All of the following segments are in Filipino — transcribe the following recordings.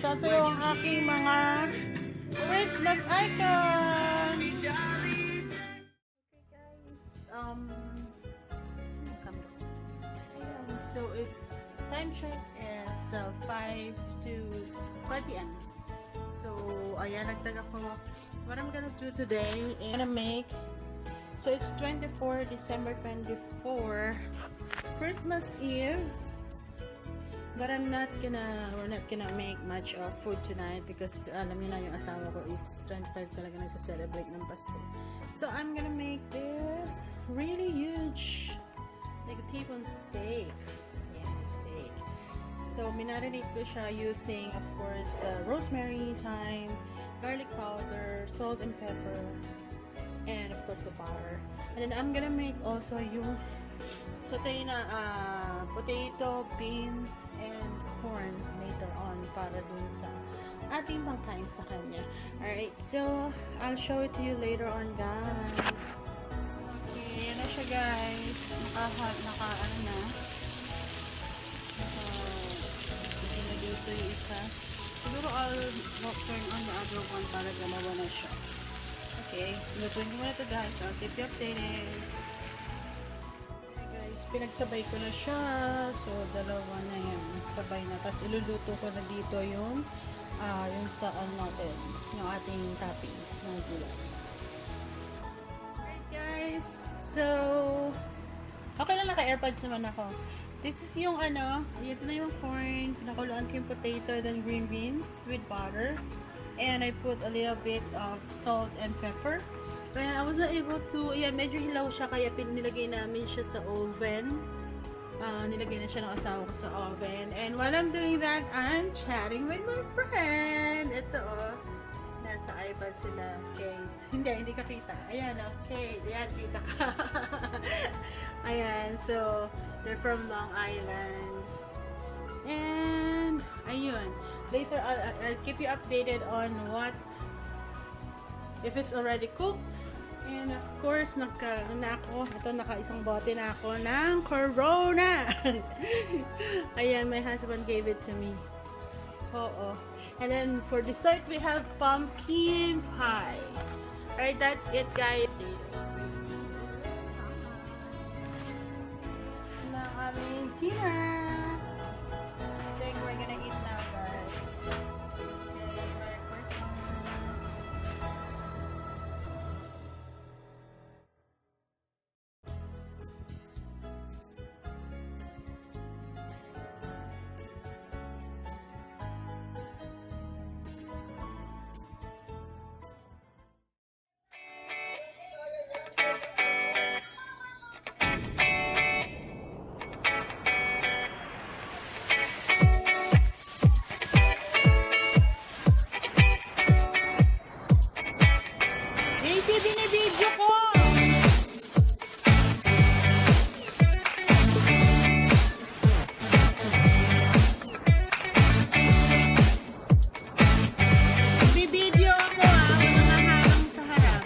isasayaw ang aking mga Christmas icon. Okay guys, so it's time check. It's 5 p.m. So ayan, nagtag ako. What I'm gonna do today, I'm gonna make, so it's December 24, Christmas Eve. But we're not gonna make much of food tonight because alam niyo na yung asawa ko is 25 talaga nagsa-celebrate ng Pasko. So I'm gonna make this really huge, like a T-bone steak. Yeah, steak. So minarinate ko siya using, of course, rosemary, thyme, garlic powder, salt and pepper, and of course the butter. And then I'm gonna make also yung saute na potato, beans, and corn later on para dun sa ating pangkain sa kanya. Alright, so I'll show it to you later on, guys. Okay, yan na siya, guys. Naka-ano na. Hindi na dito yung isa. Siguro I'll turn on the other one para dalawa na siya. Okay, lutuin ko muna ito, guys. I'll keep you updated. Pinagsabay ko na siya. So, dalawa na yan. Sabay na. Tapos, iluluto ko na dito yung sa natin. Yung ating toppings ng gulay. Alright, guys. So, okay lang, naka-airpods naman ako. This is yung ito na yung corn. Pinakuluan ko yung potato, then green beans with butter. And I put a little bit of salt and pepper. When I was not able to, yan, medyo hilaw siya, kaya nilagay namin siya sa oven. Nilagay na siya ng asawa ko sa oven. And while I'm doing that, I'm chatting with my friend. Ito, nasa iPad sila, Kate. Hindi ka kita. Ayan, Kate. Ayan, kita ka. Ayan, so, they're from Long Island. And, ayun. Later, I'll keep you updated on if it's already cooked. And of course, naka-isang bote na ako ng Corona. Ayan, my husband gave it to me. Oo. And then for dessert, we have pumpkin pie. Alright, that's it, guys. Na aming dinner. So, we're gonna eat now, guys. Binibidyo ko! Bibidyo ako, mga harang sa harap.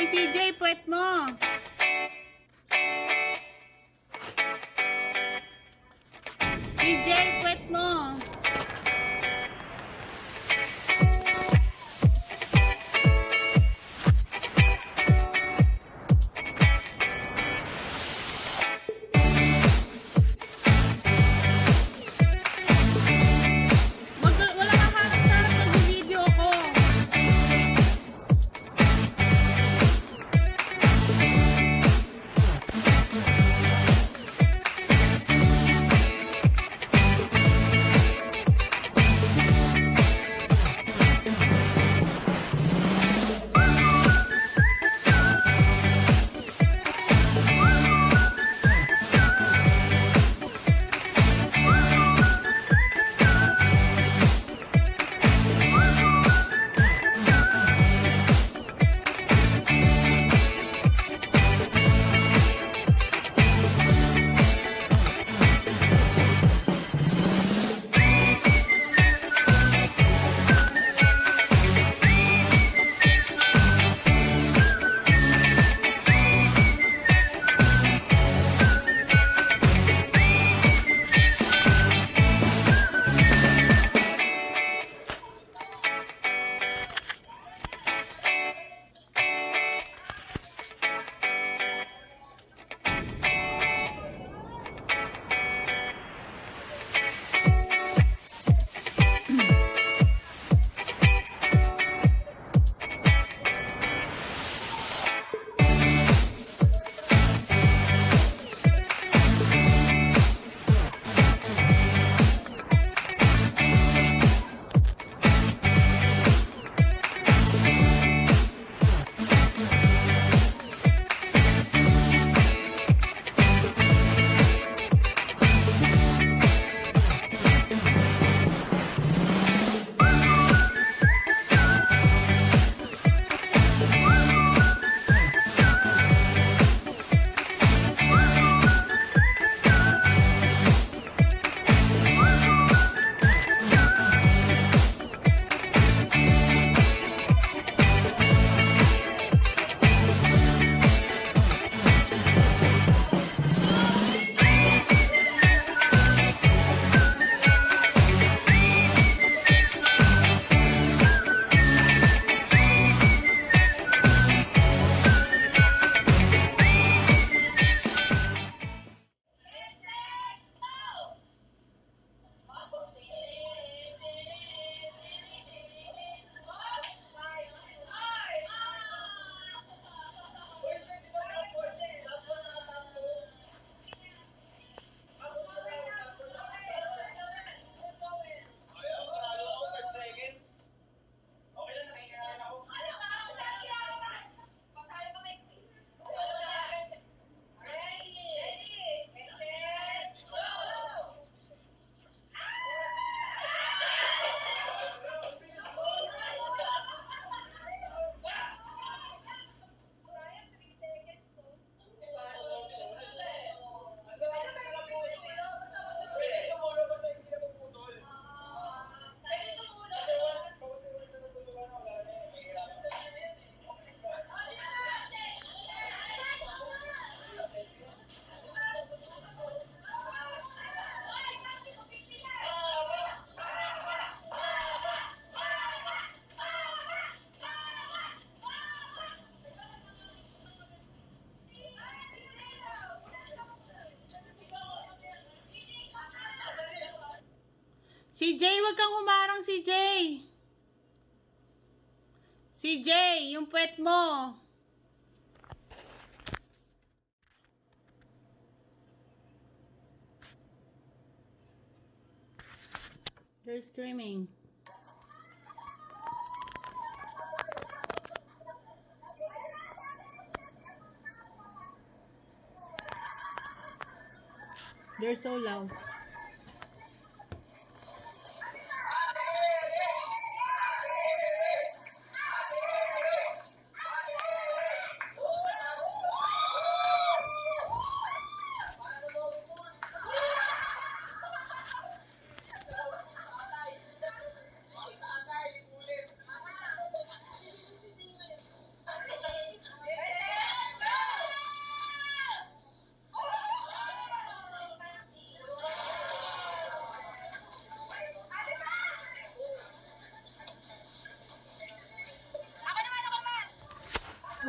CJ, puwet mo. CJ, puwet mo. CJ, wag kang humarang, CJ. CJ, yung puwet mo. They're screaming. They're so loud.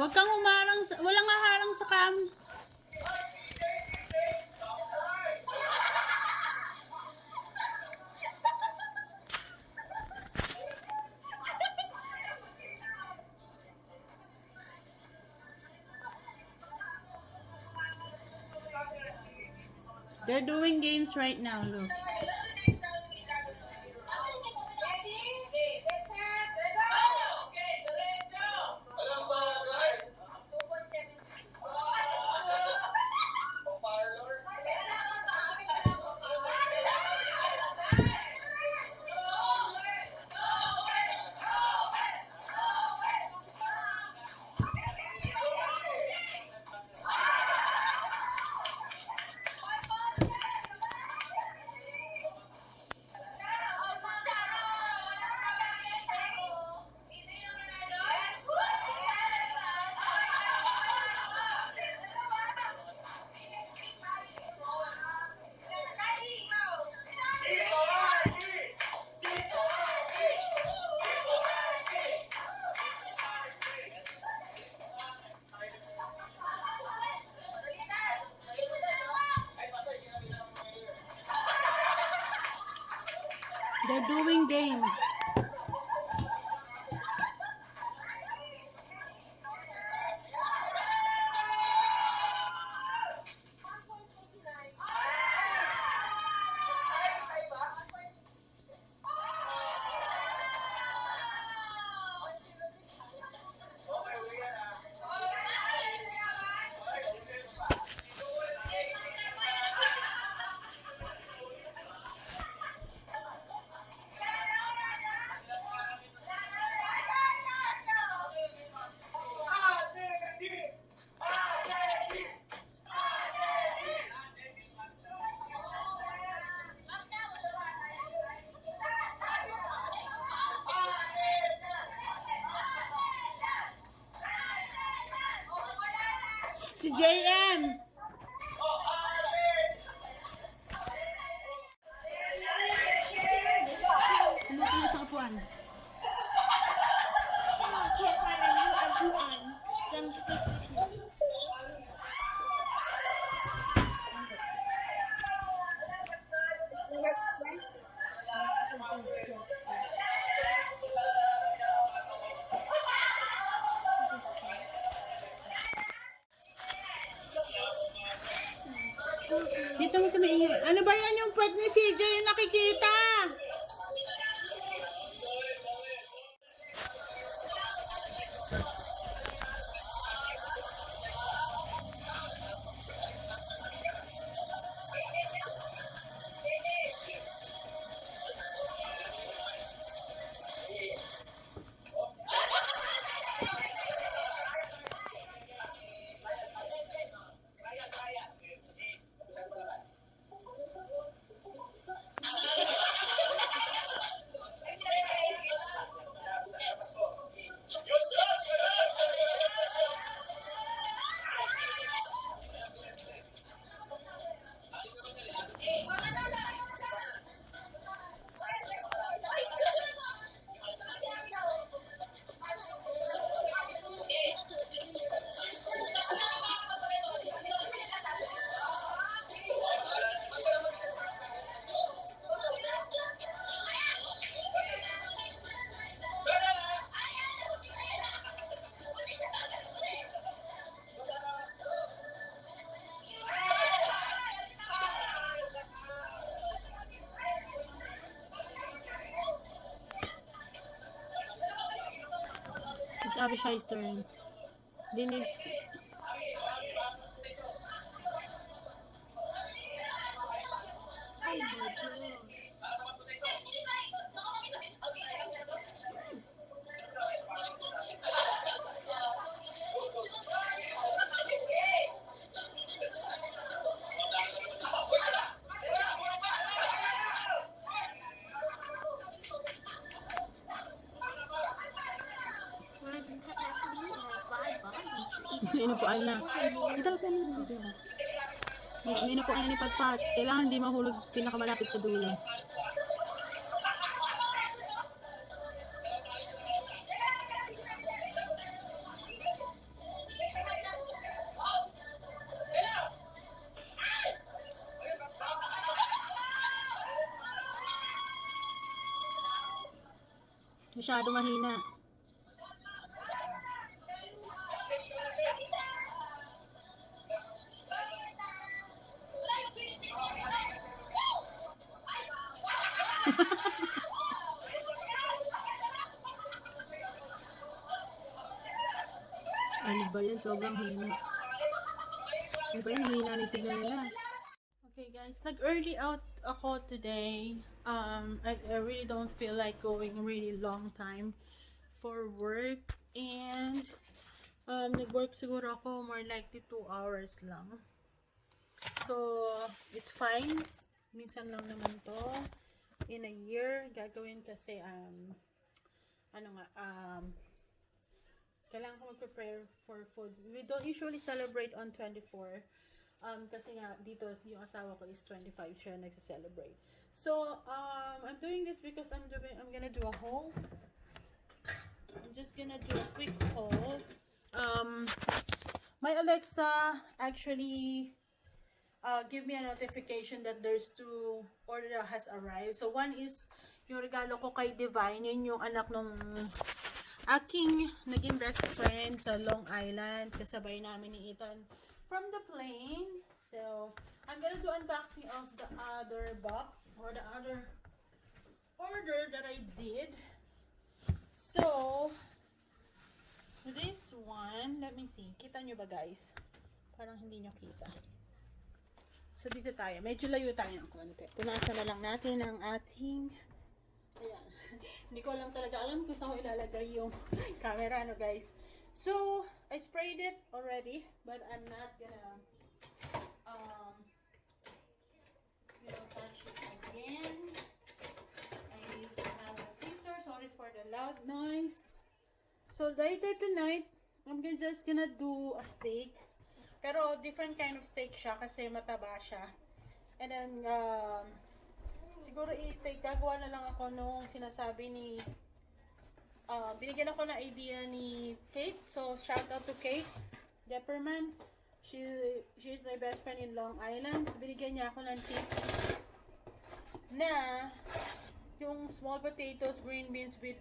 Huwag kang humarang, walang haharang sa cam. They're doing games right now, look. They're doing games. Si JM. Sumusunod sa kapuan. I can't find a new upuan. So I'm just gonna sit here. Dito mo tumaingay. Ano ba yan yung puwet ni CJ yung nakikita? sabi siya is turn. Dinig. Oh my gosh. Whereas in actually it has 5 buttons for each May inupuan na. Ito pa na. May inupuan na ni Patpat. Kailangan hindi mahulog pinakamalapit sa dulo. Masyado mahina. Ano ba yan? Sobrang hina. Ano ba yan? Hina na yung signal nila. Okay guys, nag-early out ako today. I really don't feel like going really long time for work. And nag-work siguro ako more likely 2 hours lang. So, it's fine. Minsan lang naman to. In a year, gagawin kasi, kailangan ko mag-prepare for food. We don't usually celebrate on 24. Kasi nga, dito, yung asawa ko is 25 siya nagsa-celebrate. So, I'm doing this because I'm gonna do a haul. I'm just gonna do a quick haul. My Alexa actually give me a notification that there's 2 order that has arrived. So, one is yung regalo ko kay Divine. Yun yung anak nung aking naging best friend sa Long Island. Kasabay namin ni Ethan from the plane. So, I'm gonna do unboxing of the other box or the other order that I did. So, this one, let me see. Kita nyo ba guys? Parang hindi nyo kita. So, dito tayo. Medyo layo tayo ng konti. Punasan na lang natin ang ating... Ayan. Hindi ko lang talaga alam kung saan ko ilalagay yung camera, no guys. So, I sprayed it already, but I'm not gonna touch it again. I need to have a scissor. Sorry for the loud noise. So, later tonight, I'm just gonna do a steak. Pero, different kind of steak siya kasi mataba siya. And then, siguro i-steak, gagawa na lang ako nung sinasabi ni, binigyan ako ng idea ni Kate. So, shout out to Kate Depperman. She's my best friend in Long Island. So, binigyan niya ako ng tips na yung small potatoes, green beans with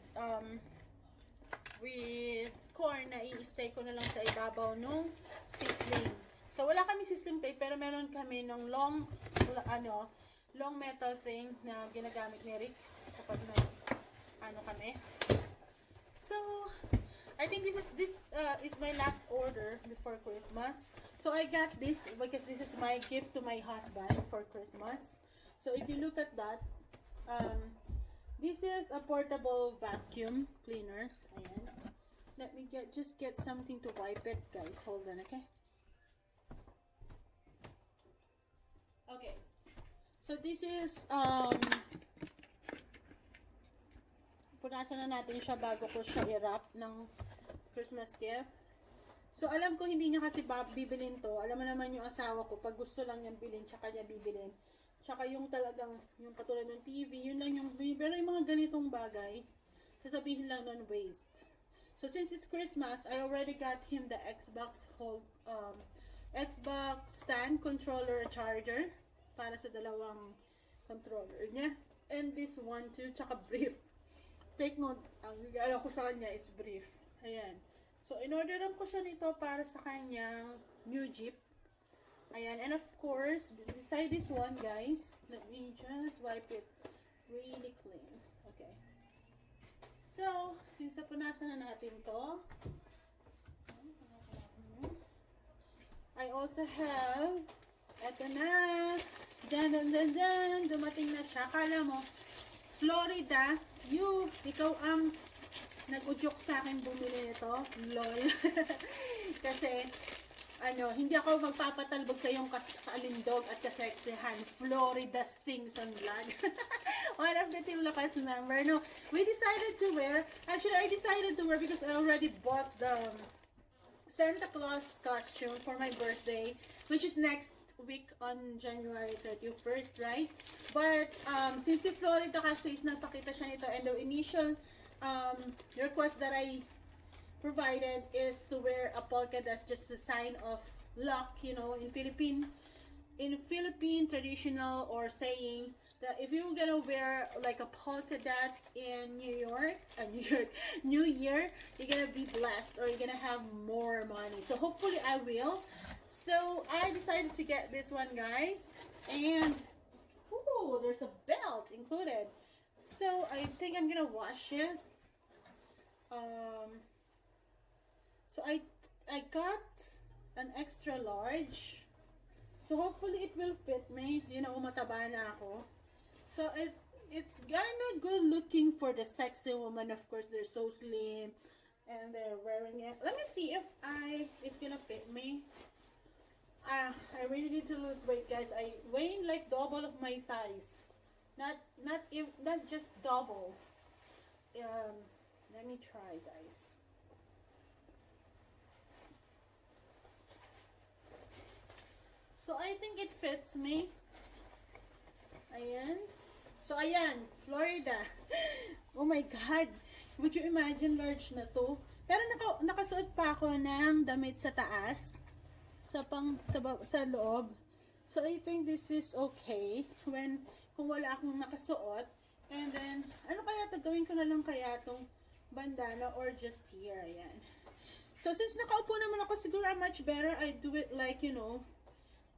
corn na i-steak ko na lang sa ibabaw nung sizzling. So, wala kami sizzling plate, pero meron kami ng long metal thing na ginagamit ni Rick kapag kami. So, I think this is my last order before Christmas. So, I got this because this is my gift to my husband for Christmas. So, if you look at that, this is a portable vacuum cleaner. Ayan. Let me just get something to wipe it, guys. Hold on, okay? Okay. So, this is, punasan na natin siya bago ko siya i-wrap ng Christmas gift. So, alam ko hindi niya kasi bibilin to. Alam mo naman yung asawa ko, pag gusto lang niyang bilhin, tsaka niya bibilin. Tsaka yung talagang, yung katulad ng TV, yun lang yung, pero yung mga ganitong bagay, sasabihin lang nun waste. So, since it's Christmas, I already got him the Xbox stand controller charger para sa dalawang controller niya. And this one too, tsaka brief. Take note, ang regalo ko sa kanya is brief. Ayan. So, in-orderan ko siya nito para sa kanyang new Jeep. Ayan. And of course, beside this one, guys, let me just wipe it really clean. Okay. So, since punasan na natin to, I also have, eto na, dyan, dumating na siya. Akala mo, Florida, ikaw ang nag-udyok sa akin bumili nito. Lol. Kasi, hindi ako magpapatalbog sa iyong kaalindog at kaseksihan. Florida sings on vlog. One of the Team Lakas member. No, we decided to wear, actually I decided to wear because I already bought the Santa Claus costume for my birthday, which is next week on January 31st, right? But, since si Florida kasi is nagpakita siya nito, and the initial request that I provided is to wear a polka dot, just a sign of luck, in Philippine traditional, or saying that if you're gonna wear like a polka dots in New Year, you're gonna be blessed, or you're gonna have more money. So hopefully I will. So I decided to get this one, guys, and ooh, there's a belt included. So I think I'm gonna wash it. So I got an extra large. So hopefully it will fit me. Mataba na ako. So it's kind of good looking for the sexy woman. Of course, they're so slim and they're wearing it. Let me see if it's gonna fit me. I really need to lose weight, guys. I weigh like double of my size. Not just double. Let me try, guys. So I think it fits me. Ayan. So ayan, Florida. Oh my God. Would you imagine large na to? Pero nakasuot pa ako ng damit sa taas. Sa loob. So I think this is okay kung wala akong nakasuot. And then, ano kaya gawin ko na lang kaya tong bandana or just here. Ayan. So since nakaupo naman ako, siguro much better I do it like,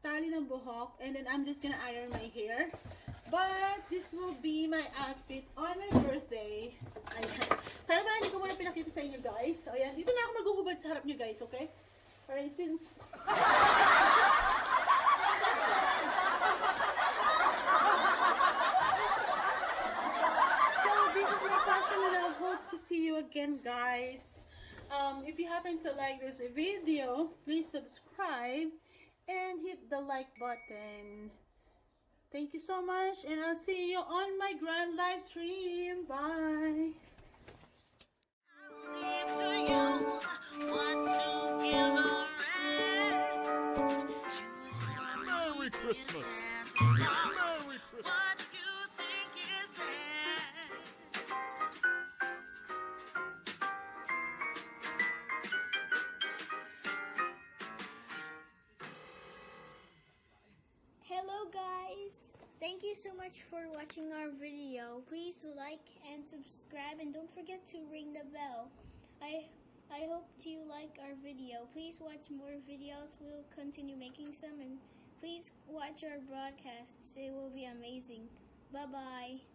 tali ng buhok, and then I'm just gonna iron my hair. But this will be my outfit on my birthday. Ayan. Sana ba hindi ko muna pinakita sa inyo, guys. So ayan, dito na ako maghuhubad sa harap nyo, guys, okay? Alright, since so this is my fashion, and I hope to see you again, guys. If you happen to like this video, please subscribe and hit the like button. Thank you so much, and I'll see you on my grand live stream. Bye. Merry Christmas. Merry Christmas. Hello guys! Thank you so much for watching our video. Please like and subscribe, and don't forget to ring the bell. I hope you like our video. Please watch more videos. We'll continue making some, and please watch our broadcasts. It will be amazing. Bye-bye.